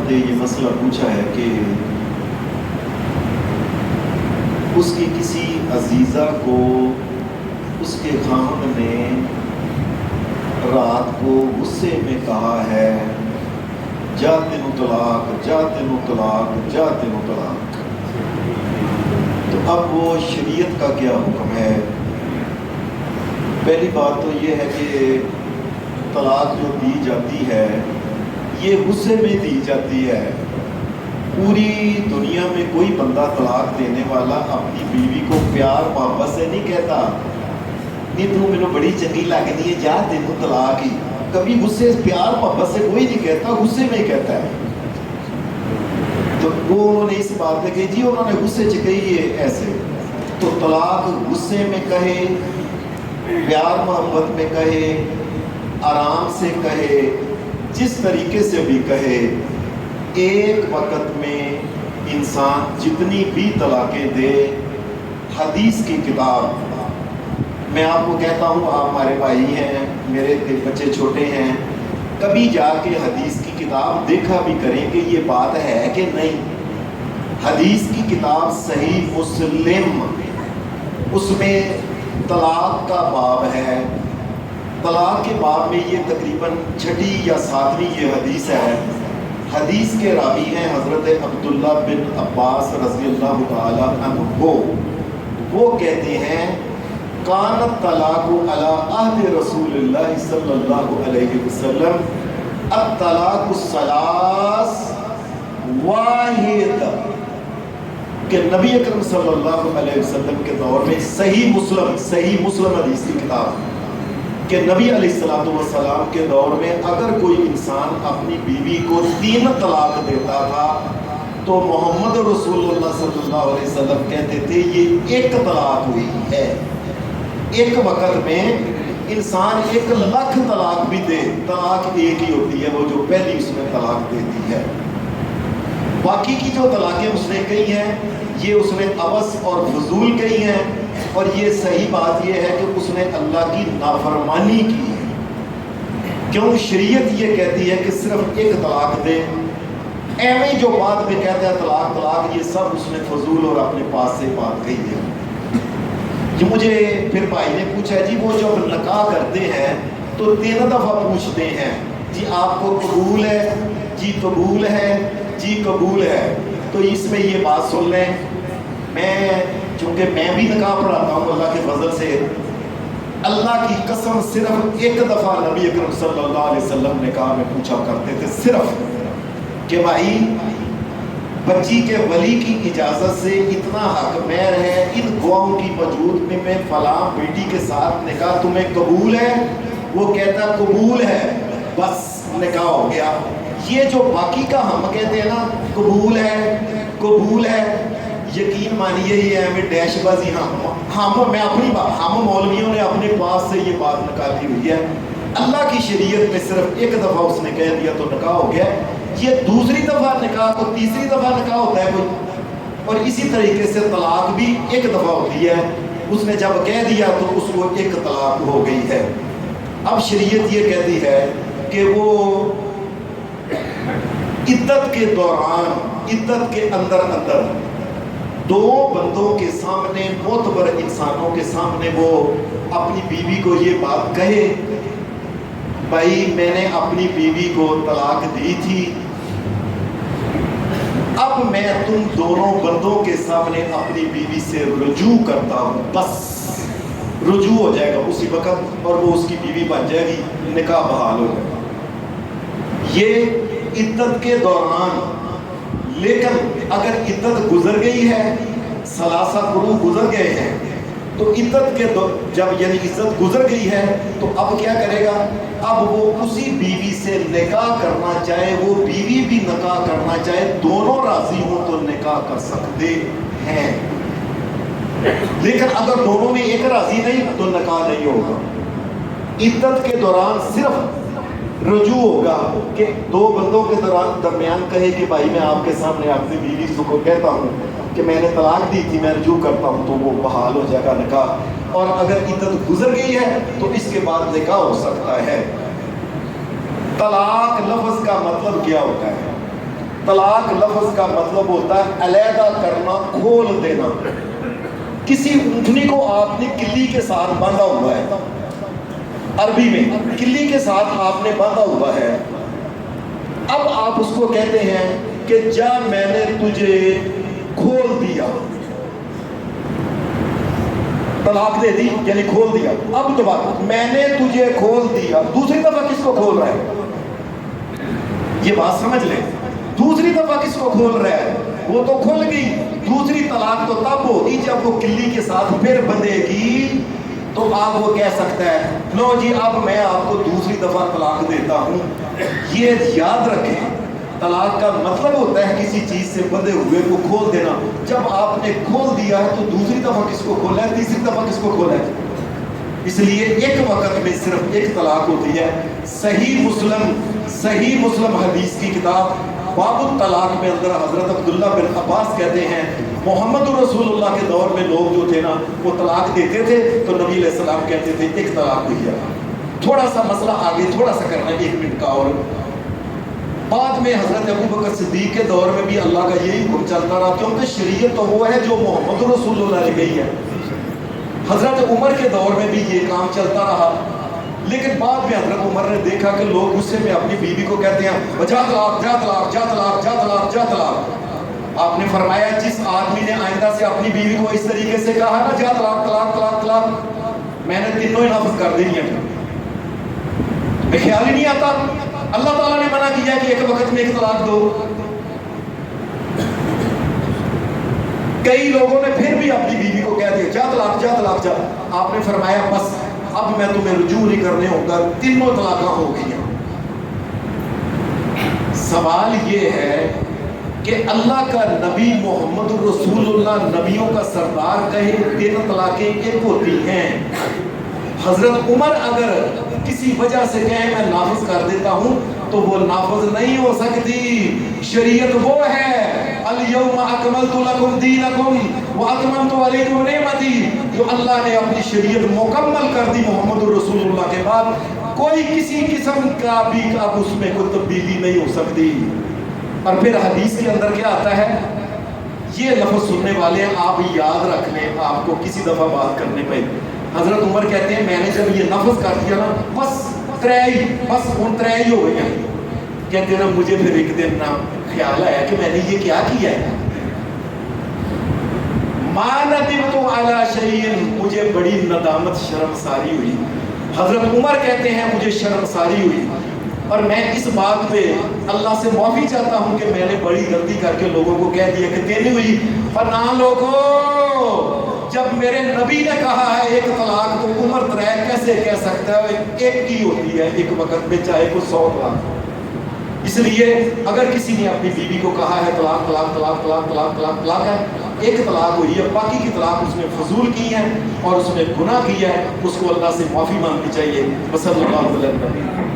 نے یہ مسئلہ پوچھا ہے کہ اس کی کسی عزیزہ کو اس کے خاوند نے رات کو غصے میں کہا ہے جا تینو طلاق، جا تینو طلاق، جا تینو طلاق، تو اب وہ شریعت کا کیا حکم ہے؟ پہلی بات تو یہ ہے کہ طلاق جو دی جاتی ہے یہ غصے میں دی جاتی ہے۔ پوری دنیا میں کوئی بندہ طلاق دینے والا اپنی بیوی کو پیار محبت سے نہیں کہتا نہیں تو مجھے بڑی چنگی لگنی ہے جا تینو طلاق ہی، کبھی غصے پیار محبت سے کوئی نہیں کہتا، غصے میں کہتا ہے۔ تو وہ انہوں نے اس بات میں کہی جی انہوں نے غصے سے کہی ہے ایسے، تو طلاق غصے میں کہے، پیار محبت میں کہے، آرام سے کہے، جس طریقے سے بھی کہے، ایک وقت میں انسان جتنی بھی طلاقیں دے، حدیث کی کتاب، میں آپ کو کہتا ہوں آپ ہمارے بھائی ہیں، میرے بچے چھوٹے ہیں، کبھی جا کے حدیث کی کتاب دیکھا بھی کریں کہ یہ بات ہے کہ نہیں۔ حدیث کی کتاب صحیح مسلم، اس میں طلاق کا باب ہے، طلاق کے باب میں یہ تقریباً 6 یا 7ویں یہ حدیث ہے۔ حدیث کے راوی ہیں حضرت عبداللہ بن عباس رضی اللہ تعالیٰ عنہ، وہ کہتے ہیں کان الطلاق علی عہد رسول اللہ صلی اللہ علیہ وسلم الطلاق الثلاث واحد، کہ نبی اکرم صلی اللہ علیہ وسلم کے دور میں صحیح مسلم حدیث کی کتاب کہ نبی علیہ السلام کے دور میں اگر کوئی انسان اپنی بیوی کو 3 طلاق دیتا تھا تو محمد رسول اللہ صلی اللہ علیہ وسلم کہتے تھے یہ 1 طلاق ہوئی ہے۔ ایک وقت میں انسان 1,00,000 طلاق بھی دے، طلاق ایک ہی ہوتی ہے، وہ جو پہلی اس میں طلاق دیتی ہے۔ باقی کی جو طلاقیں اس نے کہی ہیں یہ اس نے عبث اور فضول کہی ہیں، اور یہ صحیح بات یہ ہے کہ اس نے اللہ کی نافرمانی کی ہے، کیوں شریعت یہ کہتی ہے کہ صرف 1 طلاق دے، ایویں جو بات میں کہتا ہے طلاق طلاق، یہ سب اس نے فضول اور اپنے پاس سے بات کہی ہے۔ جو مجھے پھر بھائی نے پوچھا جی وہ جب نکاح کرتے ہیں تو 3 دفعہ پوچھتے ہیں جی آپ کو قبول ہے، جی قبول ہے، جی قبول ہے، تو اس میں یہ بات سن لیں، چونکہ میں بھی نکاح پڑھاتا ہوں اللہ کے فضل سے، اللہ کی قسم صرف 1 دفعہ نبی اکرم صلی اللہ علیہ وسلم نکاح میں پوچھا کرتے تھے صرف کہ بھائی بچی کے ولی کی اجازت سے اتنا حق مہر ہے، ان گواہوں کی موجود میں فلاں بیٹی کے ساتھ نکاح تمہیں قبول ہے؟ وہ کہتا قبول ہے، بس نکاح ہو گیا۔ یہ جو باقی کا ہم کہتے ہیں نا قبول ہے قبول ہے، یقین مانیے یہ ہمیں ڈیش بازی، ہم مولویوں نے اپنے پاس سے یہ بات نکالی ہوئی ہے۔ اللہ کی شریعت میں صرف 1 دفعہ اس نے کہہ دیا تو نکاح ہو گیا، یہ دوسری دفعہ نکاح کو تیسری دفعہ نکاح ہوتا ہے کوئی، اور اسی طریقے سے طلاق بھی 1 دفعہ ہوتی ہے، اس نے جب کہہ دیا تو اس کو 1 طلاق ہو گئی ہے۔ اب شریعت یہ کہتی ہے کہ وہ عدت کے دوران، عدت کے اندر 2 بندوں کے سامنے، معتبر انسانوں کے سامنے وہ اپنی بیوی کو یہ بات کہے بھائی میں نے اپنی بیوی کو طلاق دی تھی، اب میں تم دونوں بندوں کے سامنے اپنی بیوی سے رجوع کرتا ہوں، بس رجوع ہو جائے گا اسی وقت اور وہ اس کی بیوی بن جائے گی، نکاح بحال ہو جائے گا۔ یہ عدت کے دوران، لیکن اگر عدت گزر گئی ہے، 3 قروء گزر گئے ہیں، تو عدت کے جب یعنی عدت گزر گئی ہے تو اب کیا کرے گا؟ اب وہ اسی بیوی سے نکاح کرنا چاہے، وہ بیوی بھی نکاح کرنا چاہے، دونوں راضی ہوں تو نکاح کر سکتے ہیں، لیکن اگر دونوں میں ایک راضی نہیں تو نکاح نہیں ہوگا۔ عدت کے دوران صرف رجوع ہوگا کہ 2 بندوں کے درمیان کہے کہ بھائی میں آپ کے سامنے اپنی بیوی کو کہتا ہوں کہ میں نے طلاق دی تھی، میں رجوع کرتا ہوں، تو وہ بحال ہو جائے گا نکاح۔ اور اگر عدت گزر گئی ہے تو اس کے بعد نکاح ہو سکتا ہے۔ طلاق لفظ کا مطلب کیا ہوتا ہے؟ طلاق لفظ کا مطلب ہوتا ہے علیحدہ کرنا، کھول دینا. کسی اونٹنی کو آپ نے کلی کے ساتھ باندھا ہوا ہے، عربی میں کلی کے ساتھ آپ نے باندھا ہوا ہے، اب آپ اس کو کہتے ہیں کہ جا میں نے تجھے کھول دیا، طلاق دے دی یعنی کھول دیا. اب تو بات میں نے تجھے کھول دیا، دوسری دفعہ کس کو کھول رہا ہے؟ یہ بات سمجھ لیں، دوسری دفعہ کس کو کھول رہا ہے؟ وہ تو کھل گئی. دوسری طلاق تو تب ہوگی جب وہ کلی کے ساتھ پھر بندھے گی، تو آپ وہ کہہ سکتا ہے لو جی اب میں آپ کو دوسری دفعہ طلاق دیتا ہوں. یہ یاد رکھیں، طلاق کا مطلب ہوتا ہے کسی چیز سے بندھے ہوئے کو کھول دینا. جب آپ نے کھول دیا ہے تو دوسری دفعہ کس کو کھولا ہے، تیسری دفعہ کس کو کھولا ہے؟ اس لیے ایک وقت میں صرف ایک طلاق ہوتی ہے. صحیح مسلم حدیث کی کتاب باب الطلاق میں اندر حضرت عبداللہ بن عباس کہتے ہیں محمد رسول اللہ کے دور میں لوگ جو تھے نا وہ طلاق دیتے تھے تو نبی علیہ السلام کہتے تھے ایک طلاق ہوئی ہے. تھوڑا سا مسئلہ آگے تھوڑا سا کرنا ہے 1 منٹ کا. اور بعد میں حضرت ابو بکر صدیق کے دور میں بھی اللہ کا یہی حکم چلتا رہا، کیونکہ شریعت تو وہ ہے جو محمد رسول اللہ نے گئی ہے. حضرت عمر کے دور میں بھی یہ کام چلتا رہا، لیکن بعد میں حضرت عمر نے دیکھا کہ لوگ غصے میں اپنی بیوی کو کہتے ہیں جا طلاق جا طلاق جا طلاق جا طلاق جا طلاق. آپ نے فرمایا جس آدمی نے آئندہ سے اپنی بیوی کو اس طریقے سے کہا نا جا طلاق طلاق طلاق طلاق، میں نے تینوں ہی نافذ کر دینی ہے. میں خیال ہی نہیں آتا، اللہ تعالیٰ نے منع کیا کہ ایک وقت میں ایک طلاق دو. کئی لوگوں نے پھر بھی اپنی بیوی کو کہہ دیا جا طلاق جا طلاق جا. آپ نے فرمایا بس اب میں تمہیں رجوع نہیں کرنے ہوگا، تینوں طلاقاں ہو گئی ہیں. سوال یہ ہے کہ اللہ کا نبی محمد رسول اللہ نبیوں کا سردار کہے 3 طلاقیں ایک ہوتی ہیں. حضرت عمر اگر کسی وجہ سے کہیں میں نافذ کر دیتا ہوں تو وہ نافذ نہیں ہو سکتی. شریعت وہ ہے الیوم اکملت لکم دینکم واتممت علیکم نعمتی، جو اللہ نے اپنی شریعت مکمل کر دی محمد رسول اللہ کے بعد. کوئی کسی قسم کا بھی اب اس میں کوئی تبدیلی نہیں ہو سکتی. اور پھر حدیث کے اندر کیا آتا ہے، یہ لفظ سننے والے آپ یاد رکھ لیں، آپ کو کسی دفعہ بات کرنے پہ حضرت عمر کہتے ہیں میں نے جب یہ لفظ کر دیا نا بس ان ترے ہو گئی ہیں. کہتے ہیں نا مجھے پھر ایک دن نا خیال آیا کہ میں نے یہ کیا کیا ہے، ما ندمت علی شیء، مجھے بڑی ندامت شرمساری ہوئی. حضرت عمر کہتے ہیں مجھے شرمساری ہوئی اور میں اس بات پہ اللہ سے معافی چاہتا ہوں کہ میں نے بڑی غلطی کر کے لوگوں کو کہہ دیا کہ تیری ہوئی. اور نہ لوگوں، جب میرے نبی نے کہا ہے ایک طلاق تو عمر 3 کیسے کہہ سکتا ہے؟ ایک کی ہوتی ہے ایک وقت میں، چاہے کوئی 100 طلاق. اس لیے اگر کسی نے اپنی بیوی کو کہا ہے طلاق طلاق طلاق طلاق طلاق طلاق طلاق ہے، ایک طلاق ہوئی ہے، باقی کی طلاق اس نے فضول کی ہے اور اس نے گناہ کیا ہے، اس کو اللہ سے معافی مانگنی چاہیے. صلی اللہ علیہ وسلم.